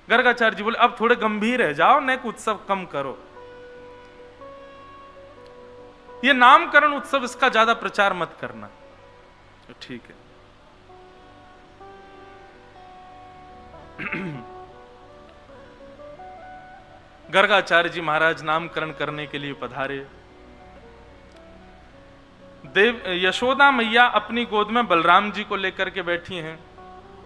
गर्गाचार्य जी बोले अब थोड़े गंभीर है, जाओ नेक उत्सव कम करो, ये नामकरण उत्सव इसका ज्यादा प्रचार मत करना। तो ठीक है। गर्गाचार्य जी महाराज नामकरण करने के लिए पधारे। देव यशोदा मैया अपनी गोद में बलराम जी को लेकर के बैठी हैं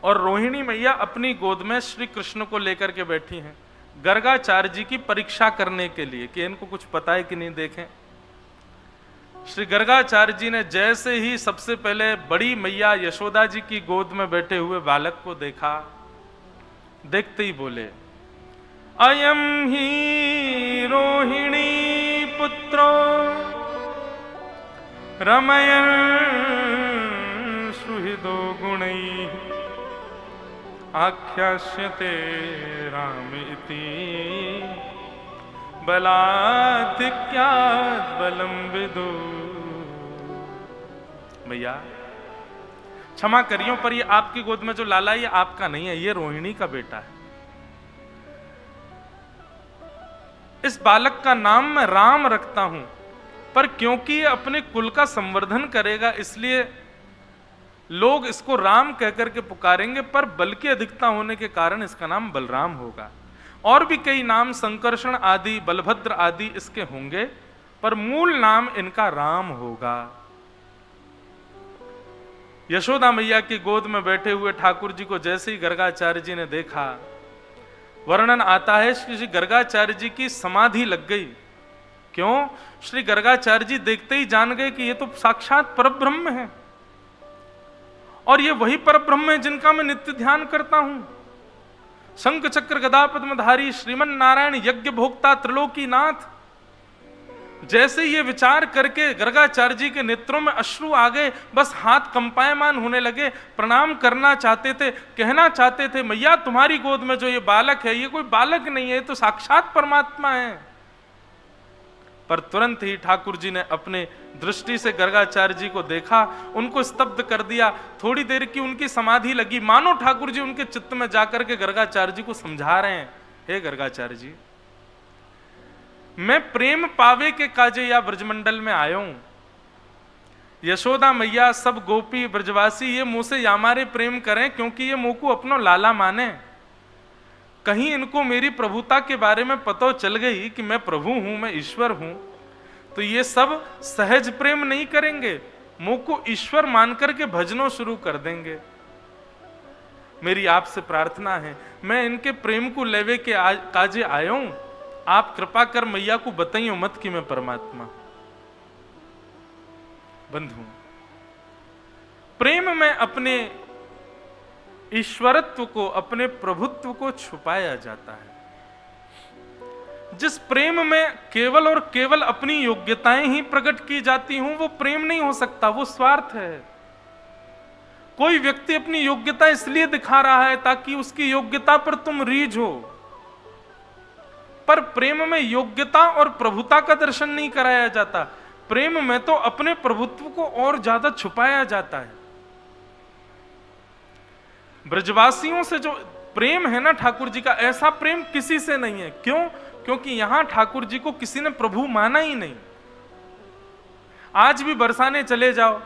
और रोहिणी मैया अपनी गोद में श्री कृष्ण को लेकर के बैठी हैं, गर्गाचार्य जी की परीक्षा करने के लिए कि इनको कुछ पता है कि नहीं। देखें, श्री गर्गाचार्य जी ने जैसे ही सबसे पहले बड़ी मैया यशोदा जी की गोद में बैठे हुए बालक को देखा, देखते ही बोले, अयम ही रोहिणी पुत्रो रमयन सुहृदो गुणैः आख्यास्यते राम इति बलाधिक्यात् बलं विदु। भैया क्षमा करियो, पर ये आपकी गोद में जो लाला ये आपका नहीं है, ये रोहिणी का बेटा है। इस बालक का नाम मैं राम रखता हूं, पर क्योंकि ये अपने कुल का संवर्धन करेगा इसलिए लोग इसको राम कहकर के पुकारेंगे, पर बल की अधिकता होने के कारण इसका नाम बलराम होगा। और भी कई नाम संकर्षण आदि, बलभद्र आदि इसके होंगे, पर मूल नाम इनका राम होगा। यशोदा मैया की गोद में बैठे हुए ठाकुर जी को जैसे ही गर्गाचार्य जी ने देखा, वर्णन आता है श्री गर्गाचार्य जी की समाधि लग गई। क्यों? श्री गर्गाचार्य जी देखते ही जान गए कि ये तो साक्षात परब्रह्म है, और ये वही परब्रह्म है जिनका मैं नित्य ध्यान करता हूं। शंख चक्र गदा पद्मधारी श्रीमन नारायण यज्ञ भोक्ता त्रिलोकीनाथ। जैसे ये विचार करके गर्गाचार्य जी के नेत्रों में अश्रु आ गए, बस हाथ कंपायमान होने लगे, प्रणाम करना चाहते थे, कहना चाहते थे, मैया तुम्हारी गोद में जो ये बालक है ये कोई बालक नहीं है, ये तो साक्षात परमात्मा है। पर तुरंत ही ठाकुर जी ने अपने दृष्टि से गर्गाचार्य जी को देखा, उनको स्तब्ध कर दिया। थोड़ी देर की उनकी समाधि लगी, मानो ठाकुर जी उनके चित्त में जाकर के गर्गाचार्य जी को समझा रहे हैं, हे गर्गाचार्य जी, मैं प्रेम पावे के काजे या ब्रजमंडल में आया हूं। यशोदा मैया सब गोपी ब्रजवासी ये मुंह से यामारे प्रेम करें क्योंकि ये मुंह को अपनो लाला माने। कहीं इनको मेरी प्रभुता के बारे में पता चल गई कि मैं प्रभु हूं, मैं ईश्वर हूं, तो ये सब सहज प्रेम नहीं करेंगे, मुंह को ईश्वर मानकर के भजनों शुरू कर देंगे। मेरी आपसे प्रार्थना है, मैं इनके प्रेम को लेवे के काजे आया हूं, आप कृपा कर मैया को बताइए मत कि मैं परमात्मा। बंधु, प्रेम में अपने ईश्वरत्व को, अपने प्रभुत्व को छुपाया जाता है। जिस प्रेम में केवल और केवल अपनी योग्यताएं ही प्रकट की जाती हूं, वो प्रेम नहीं हो सकता, वो स्वार्थ है। कोई व्यक्ति अपनी योग्यता इसलिए दिखा रहा है ताकि उसकी योग्यता पर तुम रीझ हो, पर प्रेम में योग्यता और प्रभुता का दर्शन नहीं कराया जाता। प्रेम में तो अपने प्रभुत्व को और ज्यादा छुपाया जाता है। ब्रजवासियों से जो प्रेम है ना ठाकुर जी का, ऐसा प्रेम किसी से नहीं है। क्यों? क्योंकि यहां ठाकुर जी को किसी ने प्रभु माना ही नहीं। आज भी बरसाने चले जाओ,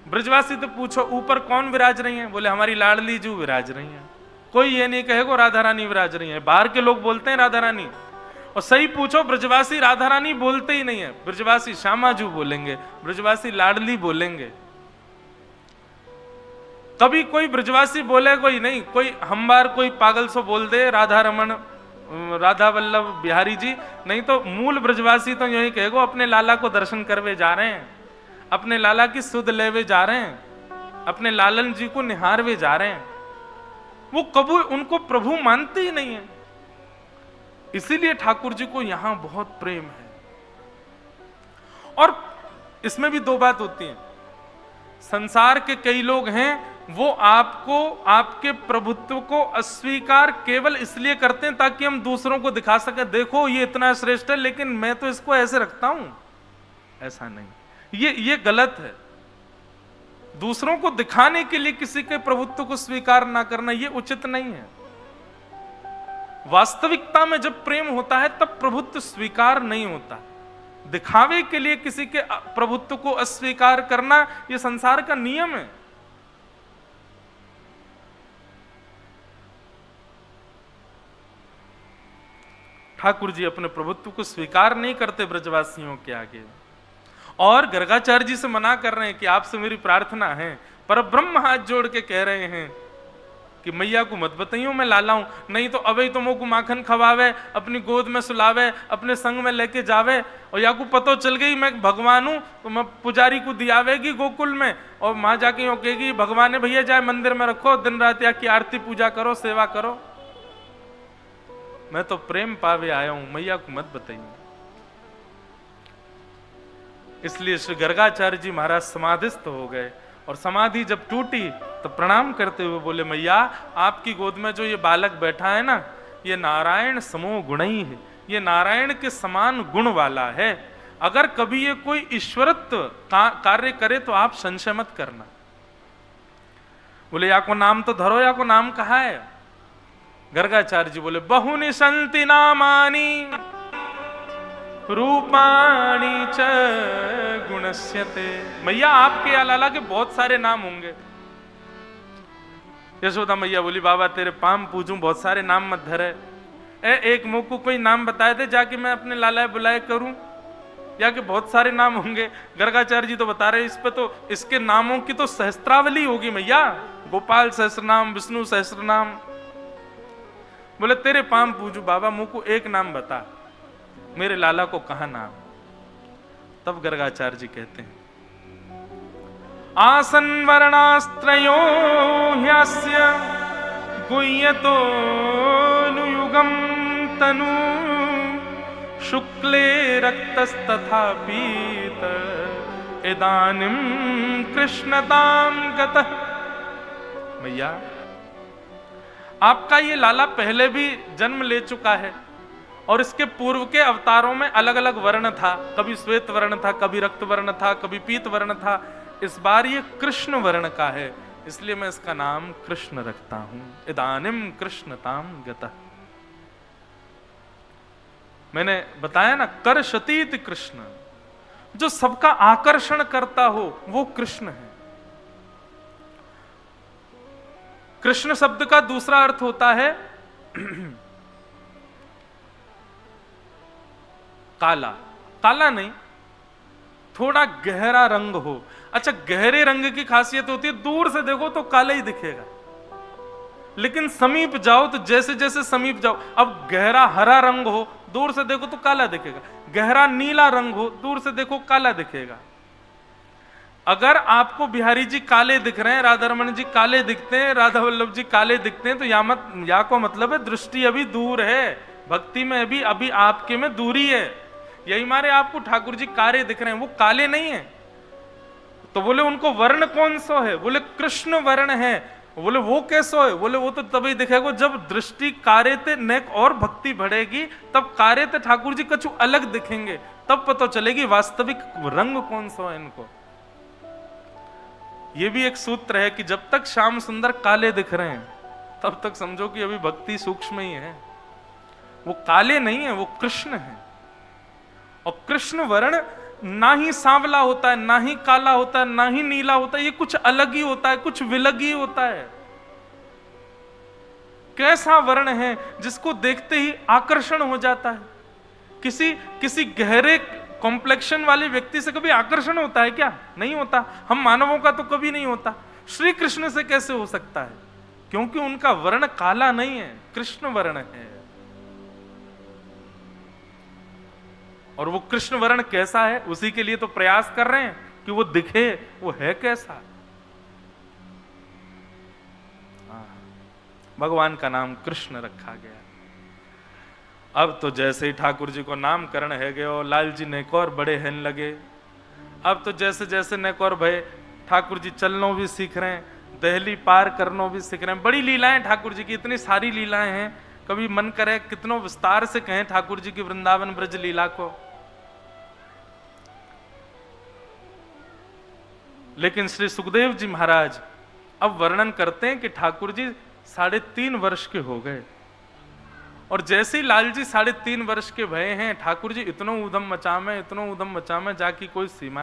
ब्रजवासी तो पूछो ऊपर कौन विराज रही है, बोले हमारी लाडली जू विराज रही है। कोई ये नहीं कहेगा राधा रानी विराज रही है, बाहर के लोग बोलते हैं राधा रानी, और सही पूछो ब्रजवासी राधा रानी बोलते ही नहीं है, ब्रजवासी श्यामाजू बोलेंगे, ब्रजवासी लाडली बोलेंगे। कभी कोई ब्रजवासी बोले कोई नहीं, कोई हम बार कोई पागल सो बोल दे राधा रमन, राधा वल्लभ बिहारी जी, नहीं तो मूल ब्रजवासी तो यही कहेगो अपने लाला को दर्शन करवे जा रहे हैं, अपने लाला की सुध लेवे जा रहे हैं, अपने लालन जी को निहारवे जा रहे हैं। वो कभी उनको प्रभु मानते ही नहीं है। इसीलिए ठाकुर जी को यहां बहुत प्रेम है। और इसमें भी दो बात होती है, संसार के कई लोग हैं वो आपको, आपके प्रभुत्व को अस्वीकार केवल इसलिए करते हैं ताकि हम दूसरों को दिखा सके, देखो ये इतना श्रेष्ठ है लेकिन मैं तो इसको ऐसे रखता हूं। ऐसा नहीं, ये गलत है। दूसरों को दिखाने के लिए किसी के प्रभुत्व को स्वीकार ना करना ये उचित नहीं है। वास्तविकता में जब प्रेम होता है तब प्रभुत्व स्वीकार नहीं होता। दिखावे के लिए किसी के प्रभुत्व को अस्वीकार करना यह संसार का नियम है। ठाकुर जी अपने प्रभुत्व को स्वीकार नहीं करते ब्रजवासियों के आगे, और गर्गाचार्य जी से मना कर रहे हैं कि आपसे मेरी प्रार्थना है। पर ब्रह्म हाथ जोड़ के कह रहे हैं कि मैया को मत बताइयो मैं लाला हूं, नहीं तो अबे तो मोको माखन खवावे, अपनी गोद में सुलावे, अपने संग में लेके जावे, और या को पतो चल गई मैं भगवान हूं तो मैं पुजारी को दियावेगी गोकुल में, और मां जाके यूं कहेगी भगवान ने भैया जाए मंदिर में रखो, दिन रात या की आरती पूजा करो, सेवा करो। मैं तो प्रेम पावे आया हूं, मैया को मत बताइए। इसलिए श्री गर्गाचार्य जी महाराज समाधिस्थ हो गए, और समाधि जब टूटी तो प्रणाम करते हुए बोले मैया आपकी गोद में जो ये बालक बैठा है ना, ये नारायण समो गुणी है, ये नारायण के समान गुण वाला है। अगर कभी ये कोई ईश्वरत्व कार्य करे तो आप संशय मत करना। बोले या को नाम तो धरो, या को नाम कहा है? गर्गाचार्य जी बोले बहुनि संति नामानि रूपाणी च गुणस्यते। मैया आपके अलाला के बहुत सारे नाम होंगे। यशोदा मैया बोली बाबा तेरे पाम पूजूं, बहुत सारे नाम मत धरे। एक मुंह को कोई नाम बताए थे जाके मैं अपने लालाए बुलाए करूं, या कि बहुत सारे नाम होंगे। गर्गाचार्य जी तो बता रहे इस पे तो इसके नामों की तो सहस्त्रावली होगी मैया, गोपाल सहस्रनाम, विष्णु सहस्रनाम। बोले तेरे पाम पूजू बाबा, मुंह को एक नाम बता, मेरे लाला को कहा नाम। तब गर्गाचार्य जी कहते हैं आसन वर्णास्त्रयो ह्यस्य गुह्यतो नुयुगम तनु शुक्ले रक्तस्तथा पीत इदानीं कृष्णताम गतः। मैया आपका ये लाला पहले भी जन्म ले चुका है, और इसके पूर्व के अवतारों में अलग अलग वर्ण था, कभी श्वेत वर्ण था, कभी रक्त वर्ण था, कभी पीत वर्ण था। इस बार ये कृष्ण वर्ण का है, इसलिए मैं इसका नाम कृष्ण रखता हूं। इदानीम कृष्णताम गतः। मैंने बताया ना कर्षतीति कृष्ण, जो सबका आकर्षण करता हो वो कृष्ण है। कृष्ण शब्द का दूसरा अर्थ होता है काला। काला नहीं, थोड़ा गहरा रंग हो। अच्छा, गहरे रंग की खासियत होती है दूर से देखो तो काला ही दिखेगा, लेकिन समीप जाओ तो जैसे जैसे समीप जाओ, अब गहरा हरा रंग हो दूर से देखो तो काला दिखेगा, गहरा नीला रंग हो दूर से देखो काला दिखेगा। अगर आपको बिहारी जी काले दिख रहे हैं, राधा रमन जी काले दिखते हैं, राधा वल्लभ जी काले दिखते हैं, तो या को मतलब है दृष्टि अभी दूर है, भक्ति में अभी आपके में दूरी है। यही मारे आपको ठाकुर जी काले दिख रहे हैं, वो काले नहीं है। तो बोले उनको वर्ण कौन सा है? बोले कृष्ण वर्ण है। बोले वो कैसो है? बोले वो तो तभी दिखेगा जब दृष्टि कार्य ते नेक और भक्ति बढ़ेगी, तब कार्य ते ठाकुर जी कछु अलग दिखेंगे, तब पता चलेगी वास्तविक रंग कौन सा है इनको। ये भी एक सूत्र है कि जब तक श्याम सुंदर काले दिख रहे हैं तब तक समझो कि अभी भक्ति सूक्ष्म ही है, वो काले नहीं है, वो कृष्ण है। और कृष्ण वर्ण ना ही सांवला होता है, ना ही काला होता है, ना ही नीला होता है, ये कुछ अलग ही होता है, कुछ विलग ही होता है। कैसा वर्ण है जिसको देखते ही आकर्षण हो जाता है। किसी गहरे कॉम्प्लेक्शन वाले व्यक्ति से कभी आकर्षण होता है क्या? नहीं होता। हम मानवों का तो कभी नहीं होता। श्री कृष्ण से कैसे हो सकता है? क्योंकि उनका वर्ण काला नहीं है, कृष्ण वर्ण है। और वो कृष्ण वर्ण कैसा है उसी के लिए तो प्रयास कर रहे हैं कि वो दिखे, वो है कैसा। भगवान का नाम कृष्ण रखा गया। अब तो जैसे ही ठाकुर जी को नामकरण है गयो, लाल जी नेकौर बड़े हेन लगे। अब तो जैसे जैसे नेकौर भय, ठाकुर जी चलनो भी सीख रहे हैं, दहली पार करनो भी सीख रहे हैं। बड़ी लीलाएं ठाकुर जी की, इतनी सारी लीलाएं हैं, कभी मन करे कितनों विस्तार से कहें ठाकुर जी की वृंदावन ब्रज लीला को। लेकिन श्री सुखदेव जी महाराज अब वर्णन करते हैं कि ठाकुर जी 3.5 वर्ष के हो गए और जैसे ही लाल जी 3.5 वर्ष के भय हैं, ठाकुर जी इतनो ऊधम मचा में, इतनो ऊधम मचा में, जाकी कोई सीमा